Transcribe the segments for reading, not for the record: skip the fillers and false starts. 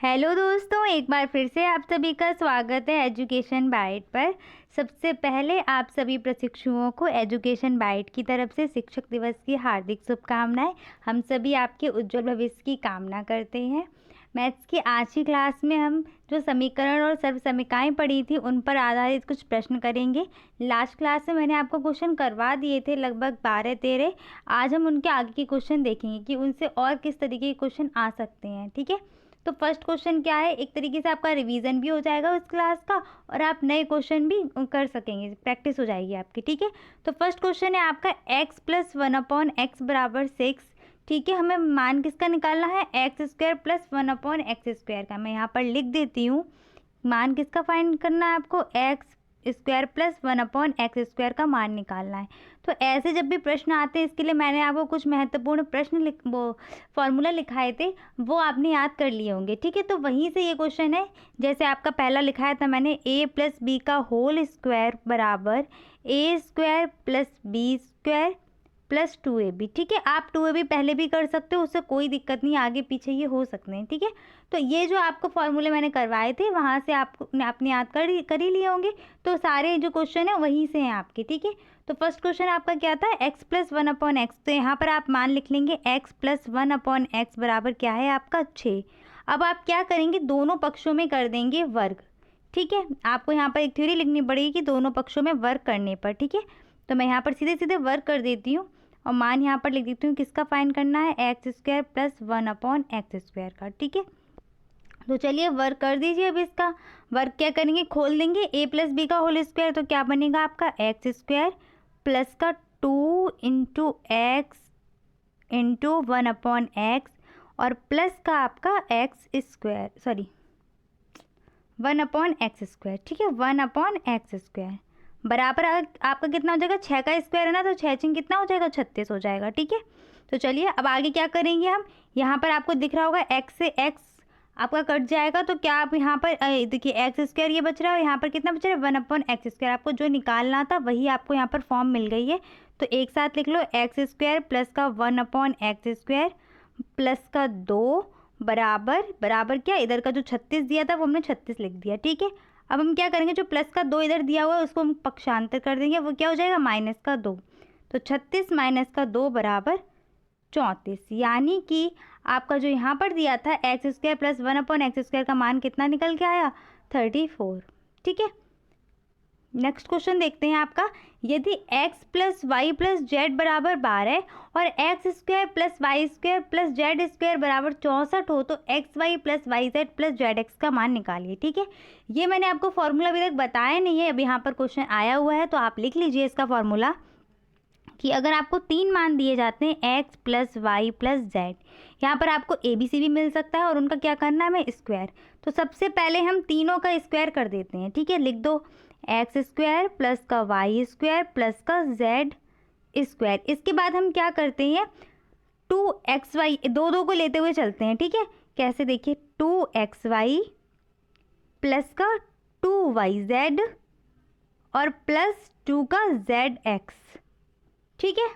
Hello दोस्तों, एक बार फिर से आप सभी का स्वागत है एजुकेशन बाइट पर। सबसे पहले आप सभी प्रशिक्षुओं को एजुकेशन बाइट की तरफ से शिक्षक दिवस की हार्दिक शुभकामनाएं। हम सभी आपके उज्जवल भविष्य की कामना करते हैं। मैथ्स की आज की क्लास में हम जो समीकरण और सर्वसमीकाएं पढ़ी थी उन पर आधारित कुछ प्रश्न करेंगे। लास्ट क्लास में मैंने आपको क्वेश्चन करवा दिए थे लगभग 12-13। आज हम उनके आगे के क्वेश्चन देखेंगे कि उनसे और किस तरीके के क्वेश्चन आ सकते हैं। ठीक है, तो फर्स्ट क्वेश्चन क्या है, एक तरीके से आपका रिवीजन भी हो जाएगा उस क्लास का और आप नए क्वेश्चन भी कर सकेंगे, प्रैक्टिस हो जाएगी आपकी। ठीक है, तो फर्स्ट क्वेश्चन है आपका x + 1/x = 6। ठीक है, हमें मान किसका निकालना है, x² + 1/x² का। मैं यहाँ पर लिख देती हूँ, मान किसका फाइंड करना है आपको, x² + 1/x² का मान निकालना है। तो ऐसे जब भी प्रश्न आते हैं, इसके लिए मैंने आपको कुछ महत्वपूर्ण प्रश्न फॉर्मूला लिखाए थे, वो आपने याद कर लिए होंगे। ठीक है, तो वहीं से ये क्वेश्चन है। जैसे आपका पहला लिखाया था मैंने, a + b का होल स्क्वायर बराबर a² + b² + 2ab। ठीक है, आप 2ab पहले भी कर सकते हो, उससे कोई दिक्कत नहीं, आगे पीछे ये हो सकते हैं। ठीक है, तो ये जो आपको फॉर्मूले मैंने करवाए थे वहाँ से आपने याद कर ही लिए होंगे। तो सारे जो क्वेश्चन है वहीं से हैं आपके। ठीक है, तो फर्स्ट क्वेश्चन आपका क्या था, x + 1/x। तो यहाँ पर आप मान लिख लेंगे x + 1/x बराबर क्या है आपका 6। अब आप क्या करेंगे, दोनों पक्षों में कर देंगे वर्ग। ठीक है, आपको यहाँ पर एक थ्योरी लिखनी पड़ेगी कि दोनों पक्षों में वर्ग करने पर। ठीक है, तो मैं यहाँ पर सीधे सीधे वर्ग कर देती हूँ और मान यहाँ पर लिख देती हूँ किसका फाइंड करना है, x² + 1/x² का। ठीक है, तो चलिए वर्क कर दीजिए। अब इसका वर्क क्या करेंगे, खोल देंगे a + b का होल स्क्वायर, तो क्या बनेगा आपका x² प्लस का 2 × x × 1/x और प्लस का आपका 1/x²। ठीक है, 1/x² बराबर आपका कितना हो जाएगा, 6 का स्क्वायर है ना, तो 6 कितना हो जाएगा, 36 हो जाएगा। ठीक है, तो चलिए अब आगे क्या करेंगे हम, यहाँ पर आपको दिख रहा होगा x से x आपका कट जाएगा, तो क्या आप यहाँ पर देखिए x² ये बच रहा है और यहाँ पर कितना बच रहा है, 1/x²। आपको जो निकालना था वही आपको यहाँ पर फॉर्म मिल गई है। तो एक साथ लिख लो, x² प्लस का 1/x² प्लस का 2 बराबर क्या, इधर का जो 36 दिया था वो हमने 36 लिख दिया। ठीक है, अब हम क्या करेंगे, जो प्लस का 2 इधर दिया हुआ है उसको हम पक्षांतर कर देंगे, वो क्या हो जाएगा, -2। तो 36 - 2 बराबर 34। यानी कि आपका जो यहाँ पर दिया था x² + 1/x² का मान कितना निकल के आया, 34। ठीक है, नेक्स्ट क्वेश्चन देखते हैं आपका, यदि x + y + z बराबर 12 और x² + y² + z² बराबर 64 हो, तो xy + yz + zx का मान निकालिए। ठीक है, ये मैंने आपको फॉर्मूला अभी तक बताया नहीं है, अब यहाँ पर क्वेश्चन आया हुआ है तो आप लिख लीजिए इसका फॉर्मूला कि अगर आपको 3 मान दिए जाते हैं x + y + z, यहाँ पर आपको ABC भी मिल सकता है और उनका क्या करना है, हमें स्क्वायर। तो सबसे पहले हम तीनों का स्क्वायर कर देते हैं। ठीक है, लिख दो x² प्लस का y² प्लस का z²। इसके बाद हम क्या करते हैं, 2xy दो को लेते हुए चलते हैं। ठीक है, कैसे, देखिए 2xy प्लस का 2yz और प्लस 2 का zx। ठीक है,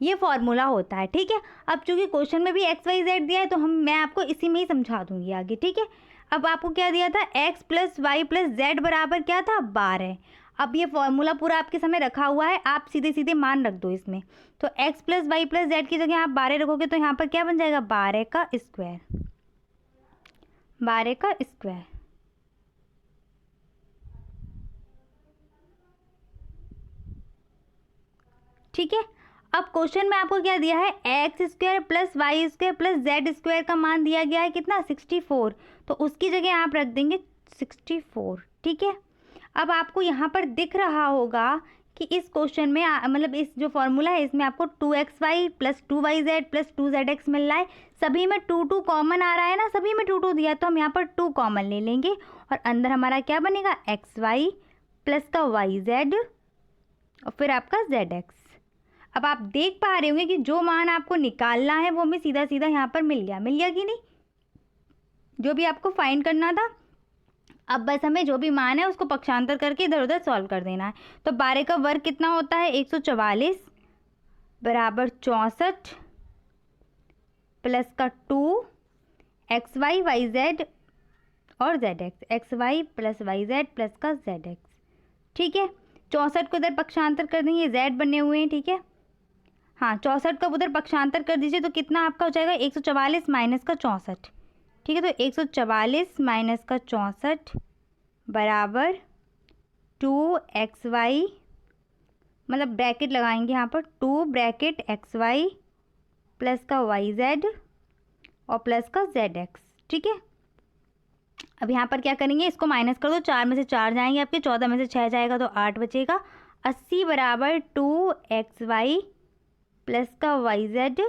ये फॉर्मूला होता है। ठीक है, अब चूंकि क्वेश्चन में भी x y z दिया है तो मैं आपको इसी में ही समझा दूंगी आगे। ठीक है, अब आपको क्या दिया था, x + y + z बराबर क्या था, 12। अब ये फॉर्मूला पूरा आपके सामने रखा हुआ है, आप सीधे सीधे मान रख दो इसमें। तो x + y + z की जगह आप 12 रखोगे तो यहाँ पर क्या बन जाएगा, 12 का स्क्वायर। ठीक है, अब क्वेश्चन में आपको क्या दिया है, x² + y² + z² का मान दिया गया है कितना, 64। तो उसकी जगह आप रख देंगे 64। ठीक है, अब आपको यहाँ पर दिख रहा होगा कि इस क्वेश्चन में मतलब इस जो फॉर्मूला है इसमें आपको 2xy + 2yz + 2zx मिल रहा है। सभी में 2 कॉमन आ रहा है ना, सभी में 2 दिया, तो हम यहाँ पर 2 कॉमन ले लेंगे और अंदर हमारा क्या बनेगा, xy प्लस का yz और फिर आपका zx। अब आप देख पा रहे होंगे कि जो मान आपको निकालना है वो हमें सीधा सीधा यहाँ पर मिल गया कि नहीं, जो भी आपको फाइंड करना था। अब बस हमें जो भी मान है उसको पक्षांतर करके इधर उधर सॉल्व कर देना है। तो 12 का वर्ग कितना होता है, 144 बराबर 64 प्लस का 2 xy yz और Z X, X Y plus Y Z plus का जेड एक्स। ठीक है, 64 को इधर पक्षांतर कर देंगे, जेड बने हुए हैं। ठीक है, हाँ 64 का उधर पक्षांतर कर दीजिए तो कितना आपका हो जाएगा 144 माइनस का 64। ठीक है, तो 144 माइनस का 64 बराबर 2xy, मतलब ब्रैकेट लगाएंगे यहाँ पर 2 ब्रैकेट xy प्लस का yz और प्लस का zx। ठीक है, अब यहाँ पर क्या करेंगे, इसको माइनस कर दो, 4 में से 4 जाएंगे आपके, 14 में से 6 जाएगा तो 8 बचेगा। 80 बराबर 2xy प्लस का yz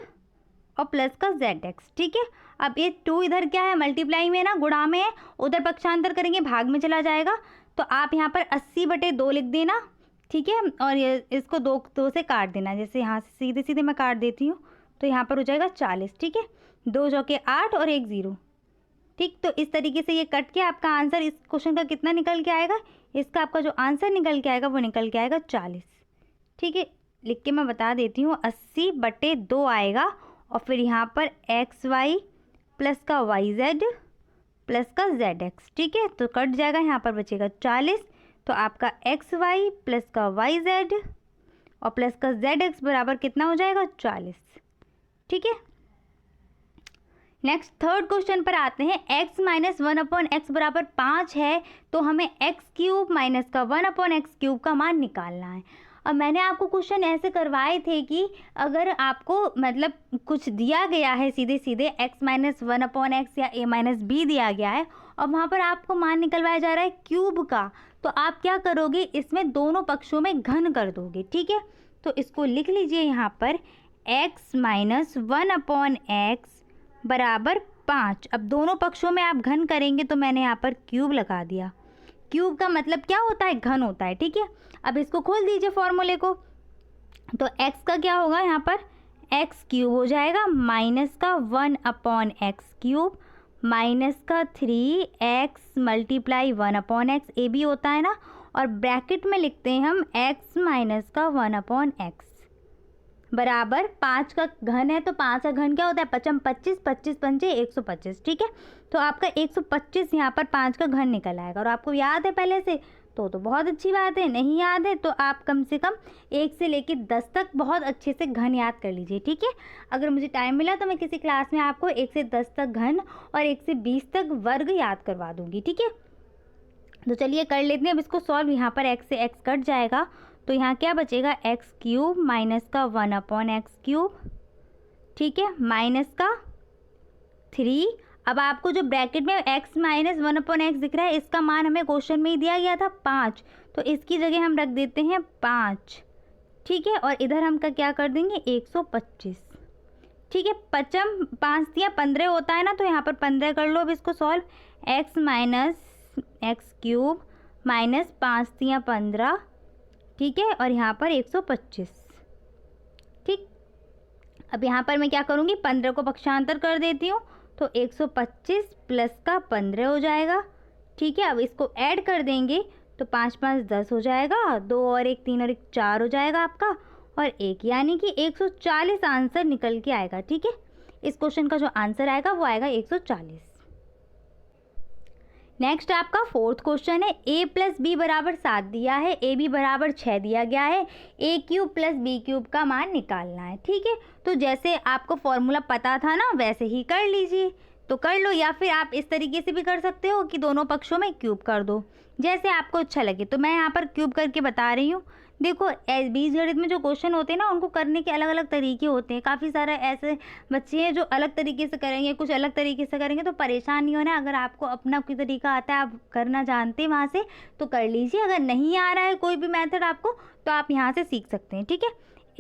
और प्लस का zx। ठीक है, अब ये 2 इधर क्या है, मल्टीप्लाई में है ना, गुणा में है, उधर पक्षांतर करेंगे भाग में चला जाएगा, तो आप यहाँ पर 80/2 लिख देना। ठीक है, और ये इसको 2 से काट देना, जैसे यहाँ से सीधे सीधे मैं काट देती हूँ, तो यहाँ पर हो जाएगा 40। ठीक है, 2 चौके 8 और 1 0। ठीक, तो इस तरीके से ये कट के आपका आंसर इस क्वेश्चन का कितना निकल के आएगा, इसका आपका जो आंसर निकल के आएगा वो निकल के आएगा 40। ठीक है, लिख के मैं बता देती हूँ, 80/2 आएगा और फिर यहाँ पर xy प्लस का yz प्लस का zx। ठीक है, तो कट जाएगा, यहाँ पर बचेगा 40, तो आपका xy प्लस का yz और प्लस का zx बराबर कितना हो जाएगा 40। ठीक है, नेक्स्ट थर्ड क्वेश्चन पर आते हैं। x माइनस 1/x बराबर 5 है, तो हमें x³ माइनस का 1/x³ का मान निकालना है। अब मैंने आपको क्वेश्चन ऐसे करवाए थे कि अगर आपको मतलब कुछ दिया गया है सीधे सीधे x माइनस 1/x या a माइनस b दिया गया है और वहाँ पर आपको मान निकलवाया जा रहा है क्यूब का, तो आप क्या करोगे, इसमें दोनों पक्षों में घन कर दोगे। ठीक है, तो इसको लिख लीजिए यहाँ पर x माइनस 1/x बराबर 5। अब दोनों पक्षों में आप घन करेंगे तो मैंने यहाँ पर क्यूब लगा दिया। क्यूब का मतलब क्या होता है, घन होता है। ठीक है, अब इसको खोल दीजिए फॉर्मूले को, तो x का क्या होगा, यहाँ पर x³ हो जाएगा माइनस का 1/x³ माइनस का 3x multiply 1/x, A B होता है ना, और ब्रैकेट में लिखते हैं हम x माइनस का 1/x बराबर 5 का घन है, तो 5 का घन क्या होता है, 5 25, 25 पंजे 125। ठीक है, तो आपका 125 यहाँ पर 5 का घन निकल आएगा, और आपको याद है पहले से तो बहुत अच्छी बात है, नहीं याद है तो आप कम से कम 1 से लेकर 10 तक बहुत अच्छे से घन याद कर लीजिए। ठीक है, अगर मुझे टाइम मिला तो मैं किसी क्लास में आपको 1 से 10 तक घन और 1 से 20 तक वर्ग याद करवा दूंगी। ठीक है, तो चलिए कर लेते हैं अब इसको सॉल्व। यहाँ पर x से x कट जाएगा, तो यहाँ क्या बचेगा, x³ माइनस का 1/x³। ठीक है, माइनस का 3। अब आपको जो ब्रैकेट में x माइनस 1/x दिख रहा है, इसका मान हमें क्वेश्चन में ही दिया गया था 5, तो इसकी जगह हम रख देते हैं 5। ठीक है, और इधर हम का क्या कर देंगे 125। ठीक है, 5 या 15 होता है ना, तो यहाँ पर 15 कर लो। अब इसको solve, x minus x³ minus 5 या 15। ठीक है, और यहाँ पर 125। ठीक, अब यहाँ पर मैं क्या करूँगी, 15 को पक्षांतर कर देती हूँ, तो 125 प्लस का 15 हो जाएगा। ठीक है, अब इसको ऐड कर देंगे तो 5 5 10 हो जाएगा, 2 और 1 3 और 1 4 हो जाएगा आपका, और 1 यानी कि 140 आंसर निकल के आएगा। ठीक है, इस क्वेश्चन का जो आंसर आएगा वो आएगा 140। नेक्स्ट आपका फोर्थ क्वेश्चन है। a प्लस बी बराबर 7 दिया है, ए बी बराबर 6 दिया गया है, a³ प्लस b³ का मान निकालना है। ठीक है, तो जैसे आपको फॉर्मूला पता था ना वैसे ही कर लीजिए, तो कर लो, या फिर आप इस तरीके से भी कर सकते हो कि दोनों पक्षों में क्यूब कर दो, जैसे आपको अच्छा लगे। तो मैं यहाँ पर क्यूब करके बता रही हूँ। देखो बीजगणित में जो क्वेश्चन होते हैं ना, उनको करने के अलग अलग तरीके होते हैं। काफ़ी सारे ऐसे बच्चे हैं जो अलग तरीके से करेंगे, कुछ अलग तरीके से करेंगे, तो परेशान नहीं होना। अगर आपको अपना कोई तरीका आता है, आप करना जानते हैं वहाँ से, तो कर लीजिए। अगर नहीं आ रहा है कोई भी मेथड आपको, तो आप यहाँ से सीख सकते हैं। ठीक है,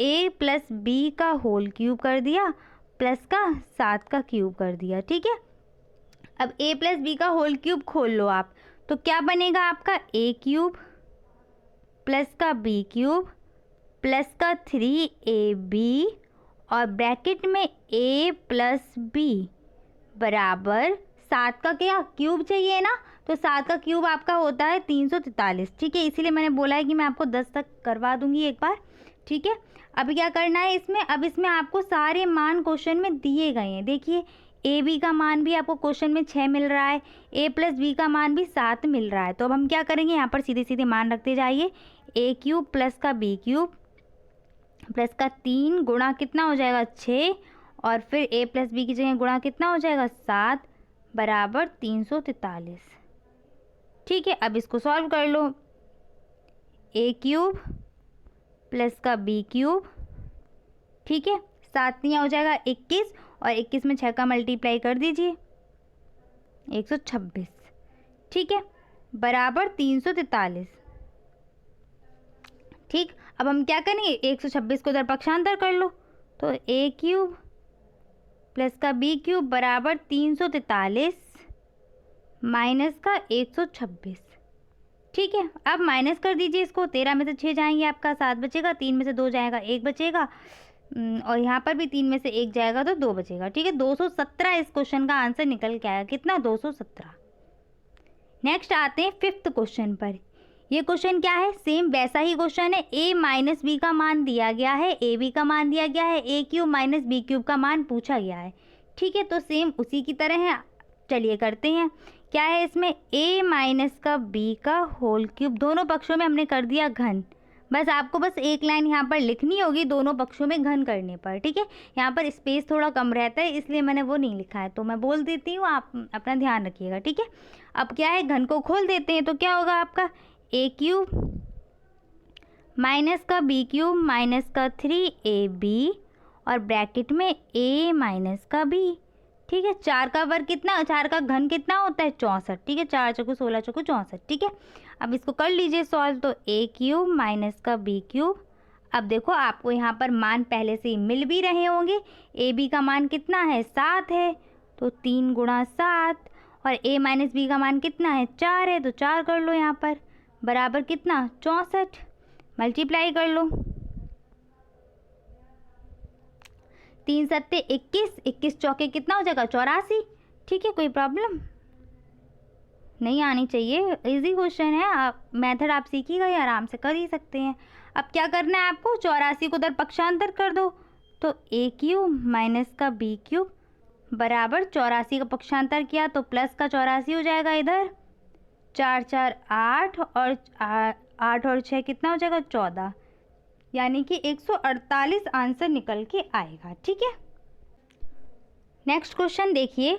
a प्लस बी का होल क्यूब कर दिया प्लस का 7 का क्यूब कर दिया। ठीक है, अब a प्लस बी का होल क्यूब खोल लो आप, तो क्या बनेगा आपका a³ प्लस का b³ प्लस का 3ab और ब्रैकेट में a प्लस बी बराबर 7 का क्या क्यूब चाहिए ना, तो 7 का क्यूब आपका होता है 343। ठीक है, इसीलिए मैंने बोला है कि मैं आपको 10 तक करवा दूंगी एक बार। ठीक है, अभी क्या करना है इसमें, अब इसमें आपको सारे मान क्वेश्चन में दिए गए हैं। देखिए ए बी का मान भी आपको क्वेश्चन में 6 मिल रहा है, ए प्लस बी का मान भी 7 मिल रहा है। तो अब हम क्या करेंगे, यहाँ पर सीधे सीधे मान रखते जाइए। ए क्यूब प्लस का बी क्यूब प्लस का 3 गुणा कितना हो जाएगा 6, और फिर ए प्लस बी की जगह गुणा कितना हो जाएगा 7 बराबर 343। ठीक है, अब इसको सॉल्व कर लो। ए क्यूब प्लस का बी क्यूब, ठीक है, 7 यहाँ हो जाएगा 21, और 21 में 6 का मल्टीप्लाई कर दीजिए 126, ठीक है, बराबर 343। ठीक, अब हम क्या करेंगे, 126 को उधर पक्षांतर कर लो, तो ए क्यूब प्लस का बी क्यूब बराबर 343 माइनस का 126। ठीक है, अब माइनस कर दीजिए इसको, 13 में से 6 जाएंगे आपका 7 बचेगा, 3 में से 2 जाएगा 1 बचेगा, और यहाँ पर भी 3 में से 1 जाएगा तो 2 बचेगा। ठीक है, 217 इस क्वेश्चन का आंसर निकल के आया। कितना, 217। नेक्स्ट आते हैं 5th क्वेश्चन पर। ये क्वेश्चन क्या है, सेम वैसा ही क्वेश्चन है। ए माइनस बी का मान दिया गया है, ए बी का मान दिया गया है, ए क्यूब माइनस बी क्यूब का मान पूछा गया है। ठीक है, तो सेम उसी की तरह है। चलिए करते हैं। क्या है इसमें, ए माइनस का बी का होल क्यूब, दोनों पक्षों में हमने कर दिया घन। बस आपको बस एक लाइन यहाँ पर लिखनी होगी दोनों पक्षों में घन करने पर। ठीक है, यहाँ पर स्पेस थोड़ा कम रहता है इसलिए मैंने वो नहीं लिखा है, तो मैं बोल देती हूँ, आप अपना ध्यान रखिएगा। ठीक है, अब क्या है, घन को खोल देते हैं तो क्या होगा आपका, ए क्यूब माइनस का बी क्यूब माइनस का 3ab और ब्रैकेट में ए माइनस का बी। ठीक है, 4 का वर्ग कितना, 4 का घन कितना होता है 64। ठीक है, 4 चौको 16 चौको 64। ठीक है, अब इसको कर लीजिए सॉल्व, तो ए क्यूब माइनस का बी क्यूब। अब देखो आपको यहाँ पर मान पहले से ही मिल भी रहे होंगे। ए बी का मान कितना है 7 है, तो 3 गुणा 7, और ए माइनस बी का मान कितना है 4 है, तो 4 कर लो यहाँ पर, बराबर कितना 64, मल्टीप्लाई कर लो। 3 सत्ते 21, 21 चौके कितना हो जाएगा 84। ठीक है, कोई प्रॉब्लम नहीं आनी चाहिए, इजी क्वेश्चन है। आप मेथड आप सीखिएगा, या आराम से कर ही सकते हैं। अब क्या करना है आपको, 84 को उधर पक्षांतर कर दो, तो ए क्यूब माइनस का बी क्यूब बराबर 84 का पक्षांतर किया तो प्लस का 84 हो जाएगा इधर, 4 4 8, और 8 और 6 कितना हो जाएगा 14, यानी कि 148 आंसर निकल के आएगा। ठीक है, नेक्स्ट क्वेश्चन देखिए,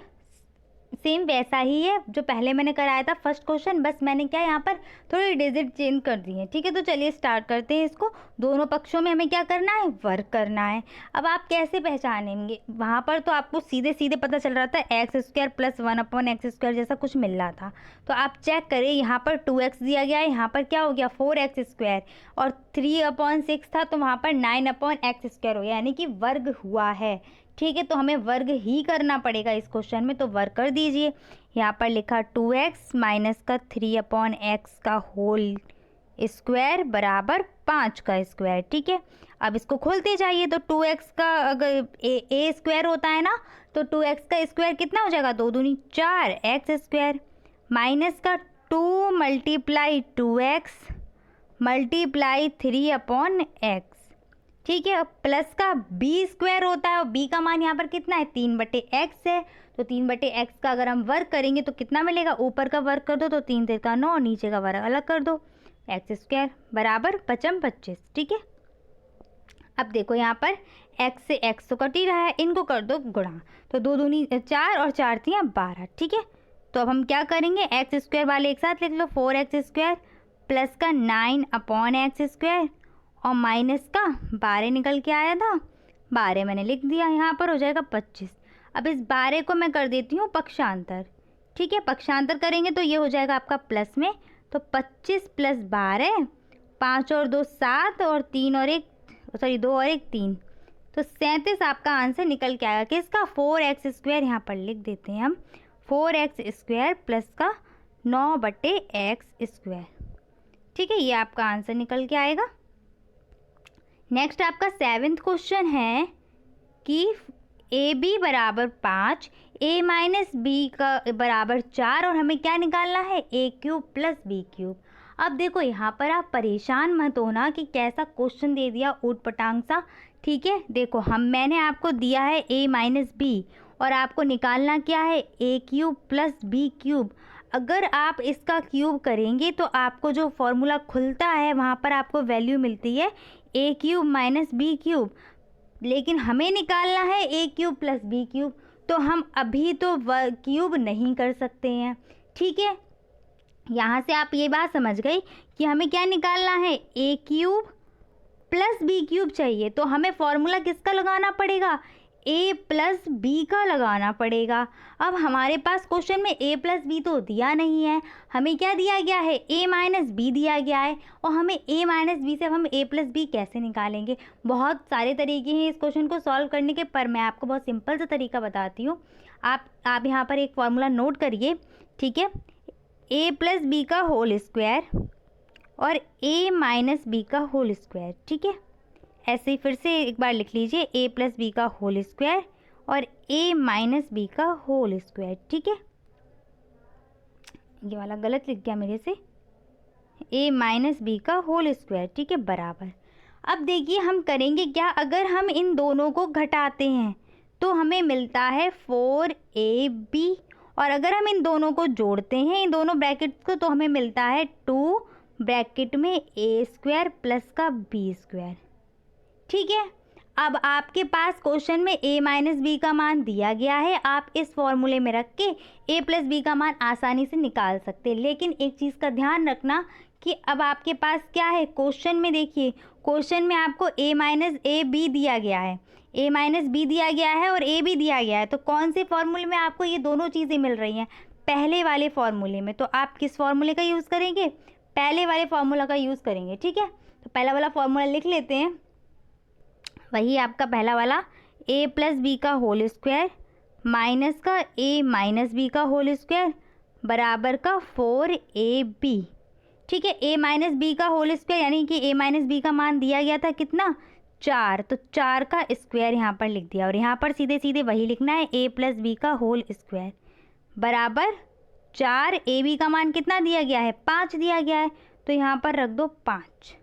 सेम वैसा ही है जो पहले मैंने कराया था फर्स्ट क्वेश्चन, बस मैंने क्या यहाँ पर थोड़ी डिजिट चेंज कर दी है। ठीक है, तो चलिए स्टार्ट करते हैं इसको। दोनों पक्षों में हमें क्या करना है, वर्ग करना है। अब आप कैसे पहचानेंगे, वहाँ पर तो आपको सीधे सीधे पता चल रहा था x² प्लस 1/x² जैसा कुछ मिल रहा था, तो आप चेक करें, यहाँ पर 2x दिया गया है, यहाँ पर क्या हो गया 4x², और 3/6 था तो वहाँ पर 9/x² हो गया, यानी कि वर्ग हुआ है। ठीक है, तो हमें वर्ग ही करना पड़ेगा इस क्वेश्चन में, तो वर्ग कर दीजिए। यहाँ पर लिखा 2x माइनस का 3/x का होल स्क्वायर बराबर 5 का स्क्वायर। ठीक है, अब इसको खोलते जाइए, तो 2x का अगर ए स्क्वायर होता है ना, तो 2x का स्क्वायर कितना हो जाएगा 2 दूनी 4 x² माइनस का 2 मल्टीप्लाई 2x मल्टीप्लाई 3/x। ठीक है, अब प्लस का b² होता है, और b का मान यहाँ पर कितना है 3/x है, तो 3/x का अगर हम वर्ग करेंगे तो कितना मिलेगा, ऊपर का वर्ग कर दो तो 3 3 का 9, और नीचे का वर्ग अलग कर दो, x² बराबर 5 25। ठीक है, अब देखो यहाँ पर x से x तो कट ही रहा है, इनको कर दो गुणा, तो 2 दूनी 4 और 4 3 12। ठीक है, तो अब हम क्या करेंगे, x² वाले एक साथ लिख लो, 4x² प्लस का 9/x² और माइनस का 12 निकल के आया था, 12 मैंने लिख दिया, यहाँ पर हो जाएगा 25। अब इस 12 को मैं कर देती हूँ पक्षांतर। ठीक है, पक्षांतर करेंगे तो ये हो जाएगा आपका प्लस में, तो 25 प्लस 12, 5 और 2 7, और 3 और 1 सॉरी 2 और 1 3, तो 37 आपका आंसर निकल के आएगा। किसका, 4x² यहाँ पर लिख देते हैं हम, 4x² प्लस का 9/x²। ठीक है, ये आपका आंसर निकल के आएगा। नेक्स्ट आपका 7th क्वेश्चन है कि ए बी बराबर 5, ए माइनस बी का बराबर 4, और हमें क्या निकालना है ए क्यूब प्लस बी क्यूब। अब देखो यहाँ पर आप परेशान मत होना कि कैसा क्वेश्चन दे दिया ऊट पटांग सा। ठीक है, देखो मैंने आपको दिया है ए माइनस बी, और आपको निकालना क्या है, ए क्यूब प्लस बी क्यूब। अगर आप इसका क्यूब करेंगे तो आपको जो फॉर्मूला खुलता है वहाँ पर आपको वैल्यू मिलती है ए क्यूब माइनस बी क्यूब, लेकिन हमें निकालना है ए क्यूब प्लस बी क्यूब, तो हम अभी तो क्यूब नहीं कर सकते हैं। ठीक है, यहाँ से आप ये बात समझ गई कि हमें क्या निकालना है, ए क्यूब प्लस बी क्यूब चाहिए, तो हमें फॉर्मूला किसका लगाना पड़ेगा, ए प्लस बी का लगाना पड़ेगा। अब हमारे पास क्वेश्चन में ए प्लस बी तो दिया नहीं है, हमें क्या दिया गया है, ए माइनस बी दिया गया है, और हमें ए माइनस बी से हम ए प्लस बी कैसे निकालेंगे। बहुत सारे तरीके हैं इस क्वेश्चन को सॉल्व करने के, पर मैं आपको बहुत सिंपल सा तरीका बताती हूँ। आप यहाँ पर एक फॉर्मूला नोट करिए, ठीक है, ए प्लस बी का होल स्क्वायर और ए माइनस बी का होल स्क्वायर। ठीक है, ऐसे ही फिर से एक बार लिख लीजिए, ए प्लस बी का होल स्क्वायर और ए माइनस बी का होल स्क्वायर। ठीक है, ये वाला गलत लिख गया मेरे से, ए माइनस बी का होल स्क्वायर। ठीक है, बराबर। अब देखिए हम करेंगे क्या, अगर हम इन दोनों को घटाते हैं तो हमें मिलता है 4ab, और अगर हम इन दोनों को जोड़ते हैं, इन दोनों ब्रैकेट्स को, तो हमें मिलता है 2 ब्रैकेट में ए स्क्वायर प्लस का बी स्क्वायर। ठीक है, अब आपके पास क्वेश्चन में a माइनस बी का मान दिया गया है, आप इस फॉर्मूले में रख के a प्लस बी का मान आसानी से निकाल सकते हैं। लेकिन एक चीज़ का ध्यान रखना कि अब आपके पास क्या है, क्वेश्चन में देखिए, क्वेश्चन में आपको a माइनस ए बी दिया गया है, a माइनस बी दिया गया है और a भी दिया गया है, तो कौन से फॉर्मूले में आपको ये दोनों चीज़ें मिल रही हैं, पहले वाले फॉर्मूले में। तो आप किस फॉर्मूले का यूज़ करेंगे, पहले वाले फॉर्मूला का यूज़ करेंगे। ठीक है, तो पहला वाला फॉर्मूला लिख लेते हैं, वही आपका पहला वाला, ए प्लस बी का होल स्क्वायर माइनस का ए माइनस बी का होल स्क्वायर बराबर का 4ab। ठीक है, ए माइनस बी का होल स्क्वायर यानी कि ए माइनस बी का मान दिया गया था कितना, 4, तो 4 का स्क्वायर यहाँ पर लिख दिया, और यहाँ पर सीधे सीधे वही लिखना है, ए प्लस बी का होल स्क्वायर बराबर 4, ए बी का मान कितना दिया गया है, 5 दिया गया है, तो यहाँ पर रख दो 5।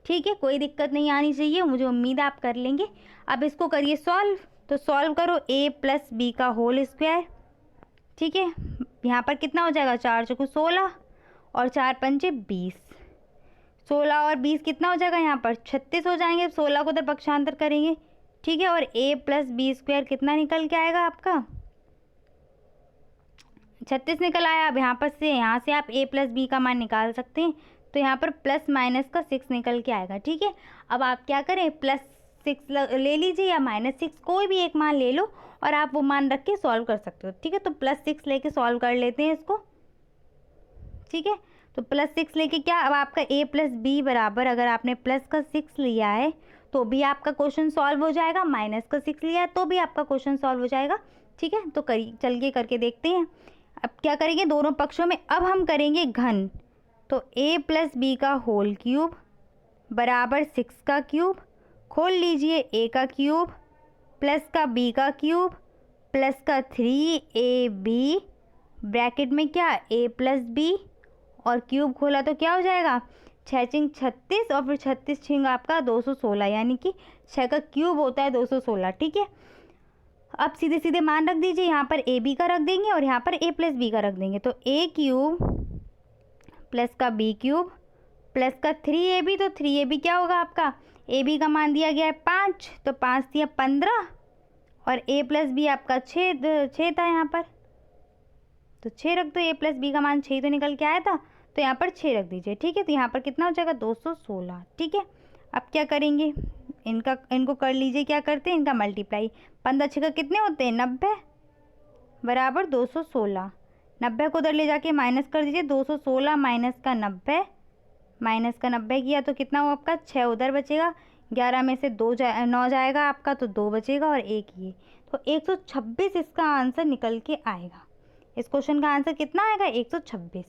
ठीक है, कोई दिक्कत नहीं आनी चाहिए, मुझे उम्मीद आप कर लेंगे। अब इसको करिए सॉल्व, तो सॉल्व करो ए प्लस बी का होल स्क्वायर। ठीक है, यहाँ पर कितना हो जाएगा, 4 चौको 16 और 4 पंचे 20, 16 और 20 कितना हो जाएगा, यहाँ पर 36 हो जाएंगे, 16 को उधर पक्षांतर करेंगे। ठीक है, और ए प्लस बी स्क्वायर कितना निकल के आएगा आपका, 36 निकल आया। अब यहाँ से आप ए प्लस बी का मान निकाल सकते हैं, तो यहाँ पर प्लस माइनस का 6 निकल के आएगा। ठीक है, अब आप क्या करें, +6 ले लीजिए या -6, कोई भी एक मान ले लो और आप वो मान रख के सॉल्व कर सकते हो। ठीक है, तो +6 लेके सॉल्व कर लेते हैं इसको। ठीक है, तो +6 लेके क्या, अब आपका a प्लस बी बराबर, अगर आपने प्लस का 6 लिया है तो भी आपका क्वेश्चन सॉल्व हो जाएगा, माइनस का 6 लिया है तो भी आपका क्वेश्चन सॉल्व हो जाएगा। ठीक है, तो चल के करके देखते हैं। अब क्या करेंगे, दोनों पक्षों में अब हम करेंगे घन, तो a प्लस बी का होल क्यूब बराबर 6 का क्यूब, खोल लीजिए, a का क्यूब प्लस का b का क्यूब प्लस का 3ab ब्रैकेट में क्या, a प्लस बी, और क्यूब खोला तो क्या हो जाएगा, 6 छिंग 36 और फिर 36 छिंग आपका 216, यानी कि 6 का क्यूब होता है 216। ठीक है, अब सीधे सीधे मान रख दीजिए, यहाँ पर ए बी का रख देंगे और यहाँ पर ए प्लस बी का रख देंगे, तो ए क्यूब प्लस का बी क्यूब प्लस का 3ab, तो 3ab क्या होगा आपका, ए बी का मान दिया गया है 5, तो 5 दिया 15, और ए प्लस बी आपका 6 था यहाँ पर, तो 6 रख दो, ए प्लस बी का मान 6 तो निकल के आया था, तो यहाँ पर 6 रख दीजिए। ठीक है, तो यहाँ पर कितना हो जाएगा, 216। ठीक है, अब क्या करेंगे, इनको कर लीजिए, क्या करते हैं, इनका मल्टीप्लाई, 15 6 का कितने होते हैं, 90 बराबर 216, 90 को उधर ले जाके माइनस कर दीजिए, 216 माइनस का 90 किया तो कितना हो आपका, 6 उधर बचेगा, 11 में से 9 जाएगा आपका, तो 2 बचेगा और 1 ये, तो 126 इसका आंसर निकल के आएगा। इस क्वेश्चन का आंसर कितना आएगा, 126।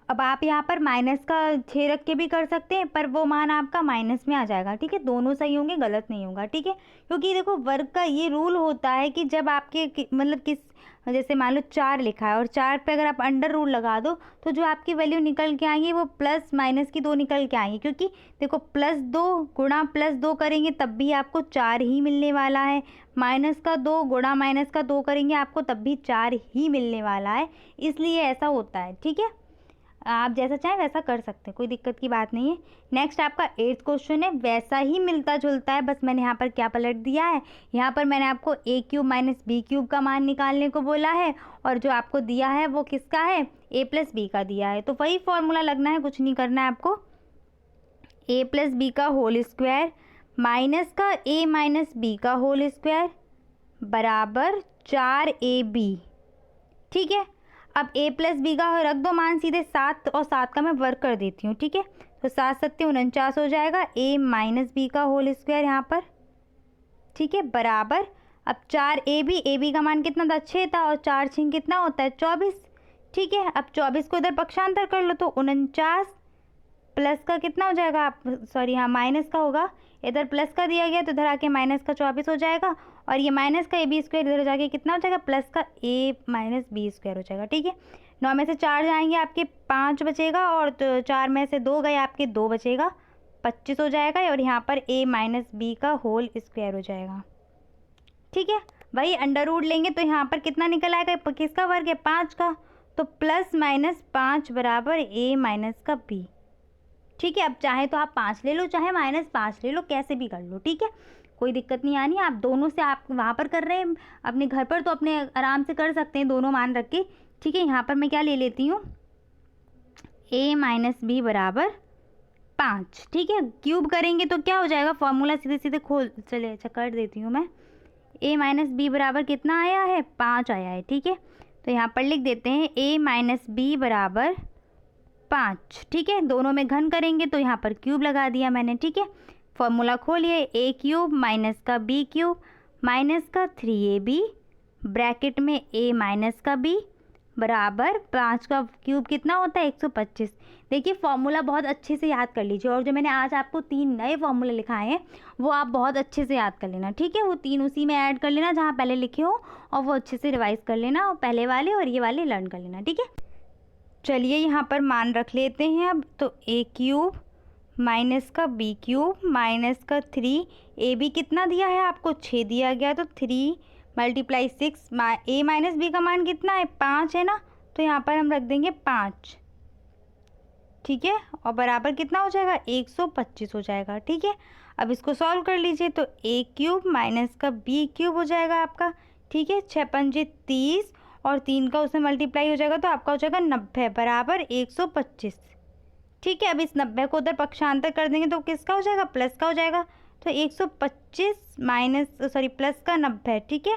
अब आप यहाँ पर माइनस का 6 रख के भी कर सकते हैं, पर वो मान आपका माइनस में आ जाएगा। ठीक है, दोनों सही होंगे, गलत नहीं होगा। ठीक है, क्योंकि देखो वर्ग का ये रूल होता है कि जब आपके मतलब किस, जैसे मान लो 4 लिखा है और 4 पे अगर आप अंडर रूल लगा दो तो जो आपकी वैल्यू निकल के आएंगी वो प्लस माइनस की 2 निकल के आएंगी, क्योंकि देखो +2 गुणा +2 करेंगे तब भी आपको 4 ही मिलने वाला है, -2 गुणा -2 करेंगे आपको तब भी 4 ही मिलने वाला है, इसलिए ऐसा होता है। ठीक है, आप जैसा चाहें वैसा कर सकते हैं, कोई दिक्कत की बात नहीं है। नेक्स्ट आपका 8th क्वेश्चन है, वैसा ही मिलता जुलता है, बस मैंने यहाँ पर क्या पलट दिया है, यहाँ पर मैंने आपको a³ - b³ का मान निकालने को बोला है, और जो आपको दिया है वो किसका है, a + b का दिया है, तो वही फॉर्मूला लगना है, कुछ नहीं करना है आपको। a + b का होल स्क्वायर माइनस का a - b का होल स्क्वायर बराबर 4ab। ठीक है, अब a + b का रख दो मान सीधे 7, और 7 का मैं वर्क कर देती हूँ। ठीक है, तो 7 7 49 हो जाएगा, a - b का होल स्क्वायर यहाँ पर। ठीक है, बराबर अब 4ab का मान कितना था, 6 था, और 4 6 कितना होता है, 24। ठीक है, अब 24 को इधर पक्षांतर कर लो तो 49 प्लस का कितना हो जाएगा, आप सॉरी हाँ माइनस का होगा, इधर प्लस का दिया गया तो इधर आके माइनस का 24 हो जाएगा, और ये माइनस का ab² इधर जाके कितना हो जाएगा, प्लस का a - b² हो जाएगा। ठीक है, 9 में से 4 जाएंगे आपके 5 बचेगा, और 4 में से 2 गए आपके 2 बचेगा, 25 हो जाएगा, और यहाँ पर a - b का होल स्क्वायर हो जाएगा। ठीक है, वही अंडर रूट लेंगे तो यहाँ पर कितना निकल आएगा, किसका वर्ग है, 5 का, तो +-5 बराबर a - का b। ठीक है, अब चाहे तो आप 5 ले लो, चाहे -5 ले लो, कैसे भी कर लो। ठीक है, कोई दिक्कत नहीं आनी, आप दोनों से, आप वहाँ पर कर रहे हैं अपने घर पर तो अपने आराम से कर सकते हैं दोनों मान रख के। ठीक है, यहाँ पर मैं क्या ले लेती हूँ, a - b बराबर 5। ठीक है, क्यूब करेंगे तो क्या हो जाएगा, फॉर्मूला सीधे सीधे खोल, चले अच्छा कर देती हूँ मैं, a - b बराबर कितना आया है, 5 आया है। ठीक है, तो यहाँ पर लिख देते हैं a - b बराबर 5। ठीक है, दोनों में घन करेंगे तो यहाँ पर क्यूब लगा दिया मैंने। ठीक है, फॉर्मूला खोलिए, a³ माइनस का b³ माइनस का 3ab ब्रैकेट में a - का b बराबर 5 का क्यूब कितना होता है, 125। देखिए फॉर्मूला बहुत अच्छे से याद कर लीजिए, और जो मैंने आज आपको 3 नए फॉर्मूले लिखाए हैं वो आप बहुत अच्छे से याद कर लेना। ठीक है, वो 3 उसी में ऐड कर लेना जहाँ पहले लिखे हो, और वो अच्छे से रिवाइज कर लेना, और पहले वाले और ये वाले लर्न कर लेना। ठीक है, चलिए यहाँ पर मान रख लेते हैं अब, तो a³ माइनस का b³ माइनस का 3ab कितना दिया है आपको, 6 दिया गया, तो 3 × 6 a - b का मान कितना है, 5 है ना, तो यहाँ पर हम रख देंगे 5। ठीक है, और बराबर कितना हो जाएगा, 125 हो जाएगा। ठीक है, अब इसको सॉल्व कर लीजिए, तो a³ माइनस का b³ हो जाएगा आपका। ठीक है, 6 पंजे 30 और 3 का उसमें मल्टीप्लाई हो जाएगा तो आपका हो जाएगा 90 बराबर 125। ठीक है, अब इस 90 को उधर पक्षांतर कर देंगे तो किसका हो जाएगा, प्लस का हो जाएगा, तो 125 माइनस सॉरी प्लस का 90। ठीक है,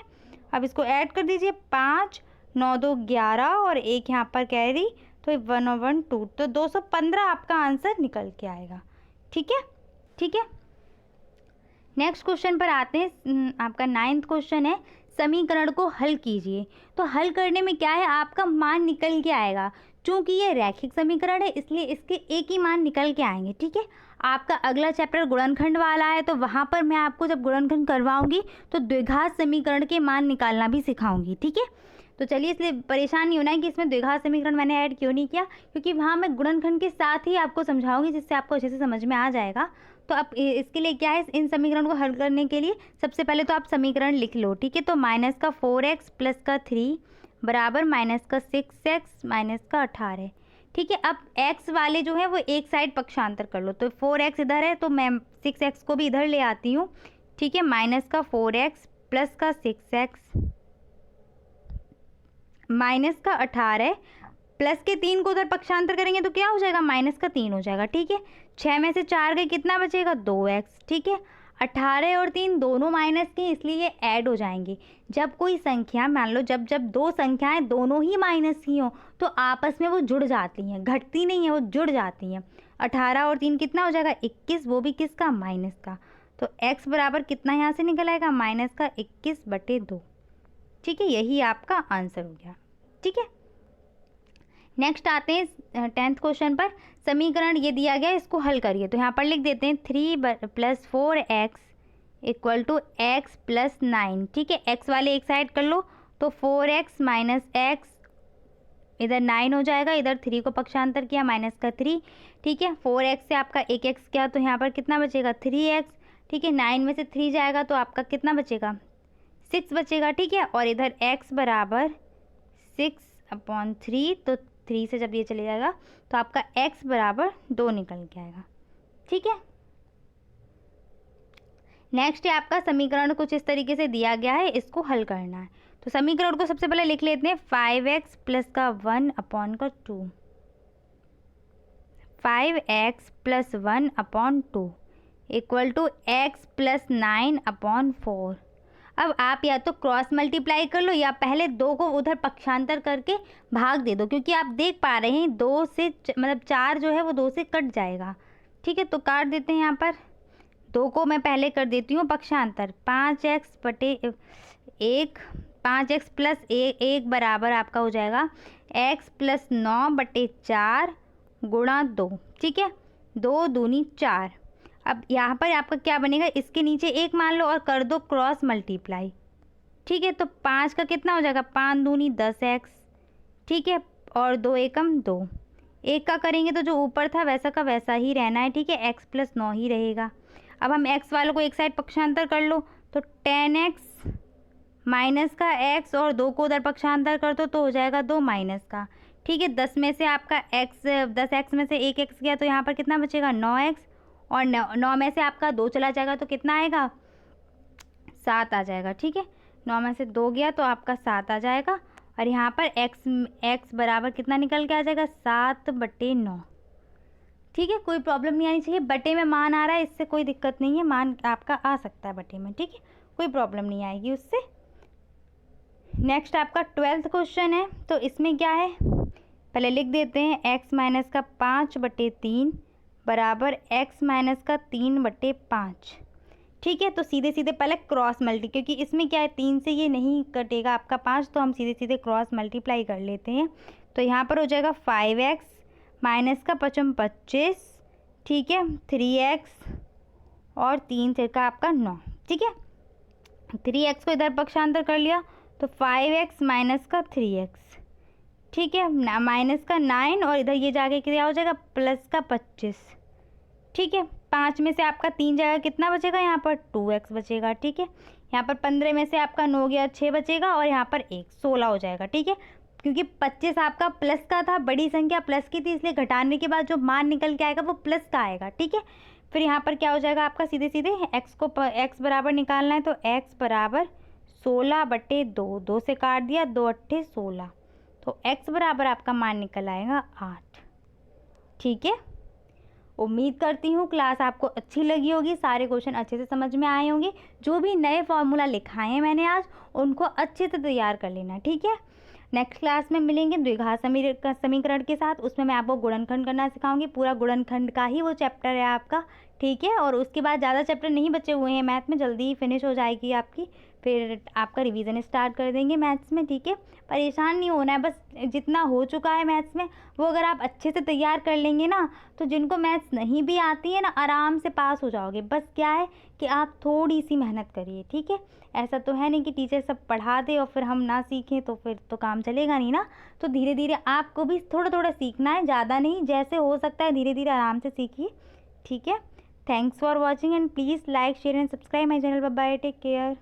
अब इसको ऐड कर दीजिए, 5 9 2 11 और 1 यहाँ पर कैरी, तो 1 और 1 2, तो 215 आपका आंसर निकल के आएगा। ठीक है, ठीक है, नेक्स्ट क्वेश्चन पर आते हैं। आपका 9th क्वेश्चन है, समीकरण को हल कीजिए। तो हल करने में क्या है, आपका मान निकल के आएगा, चूंकि ये रैखिक समीकरण है इसलिए इसके एक ही मान निकल के आएंगे। ठीक है, आपका अगला चैप्टर गुणनखंड वाला है, तो वहाँ पर मैं आपको जब गुणनखंड करवाऊंगी तो द्विघात समीकरण के मान निकालना भी सिखाऊंगी। ठीक है, तो चलिए, इसलिए परेशान नहीं होना है कि इसमें द्विघात समीकरण मैंने ऐड क्यों नहीं किया, क्योंकि वहाँ मैं गुणनखंड के साथ ही आपको समझाऊंगी, जिससे आपको अच्छे से समझ में आ जाएगा। तो अब इसके लिए क्या है, इन समीकरण को हल करने के लिए सबसे पहले तो आप समीकरण लिख लो। ठीक है, तो माइनस का 4x प्लस का 3 बराबर माइनस का 6x माइनस का 18। ठीक है, अब x वाले जो है वो एक साइड पक्षांतर कर लो, तो 4x इधर है तो मैं 6x को भी इधर ले आती हूँ। ठीक है, माइनस का 4x प्लस का 6x माइनस का 18 प्लस के 3 को उधर पक्षांतर करेंगे तो क्या हो जाएगा, माइनस का 3 हो जाएगा। ठीक है, 6 में से 4 गए, कितना बचेगा, 2x। ठीक है, 18 और 3 दोनों माइनस के इसलिए ये ऐड हो जाएंगे। जब कोई संख्या, मान लो जब दो संख्याएं दोनों ही माइनस की हो तो आपस में वो जुड़ जाती हैं, घटती नहीं है, वो जुड़ जाती हैं। 18 और 3 कितना हो जाएगा, 21, वो भी किसका, माइनस का। तो x बराबर कितना यहाँ से निकल आएगा, माइनस का 21/2। ठीक है, यही आपका आंसर हो गया। ठीक है, नेक्स्ट आते हैं 10th क्वेश्चन पर। समीकरण ये दिया गया, इसको हल करिए। तो यहाँ पर लिख देते हैं 3 + 4x = x + 9। ठीक है, x वाले एक साइड कर लो तो 4x - x, इधर 9 हो जाएगा, इधर 3 को पक्षांतर किया -3। ठीक है, 4x से आपका एक x गया तो यहाँ पर कितना बचेगा 3x। ठीक है, 9 में से 3 जाएगा तो आपका कितना बचेगा 6 बचेगा। ठीक है, और इधर x = 6/3, तो 3 से जब ये चले जाएगा तो आपका x = 2 निकल के आएगा। ठीक है, नेक्स्ट है आपका समीकरण कुछ इस तरीके से दिया गया है, इसको हल करना है। तो समीकरण को सबसे पहले लिख लेते हैं 5x + 1/2, 5x + 1/2 = x + 9/4। अब आप या तो क्रॉस मल्टीप्लाई कर लो या पहले 2 को उधर पक्षांतर करके भाग दे दो, क्योंकि आप देख पा रहे हैं 2 से मतलब 4 जो है वो 2 से कट जाएगा। ठीक है, तो काट देते हैं। यहाँ पर 2 को मैं पहले कर देती हूँ पक्षांतर, 5x + 1, 5x + 1 बराबर आपका हो जाएगा x + 9/4 × 2। ठीक है, 2 दूनी 4। अब यहाँ पर आपका क्या बनेगा, इसके नीचे 1 मान लो और कर दो क्रॉस मल्टीप्लाई। ठीक है, तो 5 का कितना हो जाएगा 5 दूनी 10x। ठीक है, और 2 एकम 2, 1 का करेंगे तो जो ऊपर था वैसा का वैसा ही रहना है। ठीक है, x + 9 ही रहेगा। अब हम x वालों को एक साइड पक्षांतर कर लो तो 10x माइनस का x और 2 को उधर पक्षांतर कर दो तो हो जाएगा 2 माइनस का। ठीक है, 10 में से आपका x, 10x में से 1x गया तो यहाँ पर कितना बचेगा 9x, और 9 में से आपका 2 चला जाएगा तो कितना आएगा 7 आ जाएगा। ठीक है, 9 में से 2 गया तो आपका 7 आ जाएगा, और यहाँ पर x बराबर कितना निकल के आ जाएगा 7/9। ठीक है, कोई प्रॉब्लम नहीं आनी चाहिए, बटे में मान आ रहा है इससे कोई दिक्कत नहीं है, मान आपका आ सकता है बटे में। ठीक है, कोई प्रॉब्लम नहीं आएगी उससे। नेक्स्ट आपका 12th क्वेश्चन है, तो इसमें क्या है पहले लिख देते हैं x - का 5/3 बराबर x - का 3/5। ठीक है, तो सीधे सीधे पहले क्रॉस मल्टी, क्योंकि इसमें क्या है 3 से ये नहीं कटेगा आपका 5, तो हम सीधे सीधे क्रॉस मल्टीप्लाई कर लेते हैं। तो यहाँ पर हो जाएगा 5x - का 5 × 25। ठीक है, 3x और 3 से का आपका 9। ठीक है, 3x को इधर पक्षांतर कर लिया तो 5x - का 3x। ठीक है, माइनस का 9 और इधर ये जाके क्या हो जाएगा प्लस का 25। ठीक है, 5 में से आपका 3 जाएगा, कितना बचेगा यहाँ पर 2x बचेगा। ठीक है, यहाँ पर 15 में से आपका 9 गया 6 बचेगा, और यहाँ पर 1 16 हो जाएगा। ठीक है, क्योंकि 25 आपका प्लस का था, बड़ी संख्या प्लस की थी, इसलिए घटाने के बाद जो मान निकल के आएगा वो प्लस का आएगा। ठीक है, फिर यहाँ पर क्या हो जाएगा आपका सीधे सीधे x बराबर निकालना है तो x = 16/2, 2 से काट दिया, 2 × 8 = 16, तो x बराबर आपका मान निकल आएगा 8। ठीक है, उम्मीद करती हूँ क्लास आपको अच्छी लगी होगी, सारे क्वेश्चन अच्छे से समझ में आए होंगे। जो भी नए फॉर्मूला लिखाए हैं मैंने आज, उनको अच्छे से तैयार कर लेना। ठीक है, नेक्स्ट क्लास में मिलेंगे द्विघात समीकरण के साथ, उसमें मैं आपको गुणनखंड करना सिखाऊंगी, पूरा गुणनखंड का ही वो चैप्टर है आपका। ठीक है, और उसके बाद ज़्यादा चैप्टर नहीं बचे हुए हैं मैथ में, जल्दी ही फिनिश हो जाएगी आपकी, फिर आपका रिवीजन स्टार्ट कर देंगे मैथ्स में। ठीक है, परेशान नहीं होना है, बस जितना हो चुका है मैथ्स में वो अगर आप अच्छे से तैयार कर लेंगे ना, तो जिनको मैथ्स नहीं भी आती है ना आराम से पास हो जाओगे। बस क्या है कि आप थोड़ी सी मेहनत करिए। ठीक है, ऐसा तो है नहीं कि टीचर सब पढ़ा दे और फिर हम ना सीखें, तो फिर तो काम चलेगा नहीं ना। तो धीरे धीरे आपको भी थोड़ा थोड़ा सीखना है, ज़्यादा नहीं, जैसे हो सकता है धीरे धीरे आराम से सीखिए। ठीक है, thanks for watching and please like share and subscribe my channel. Bye bye, take care.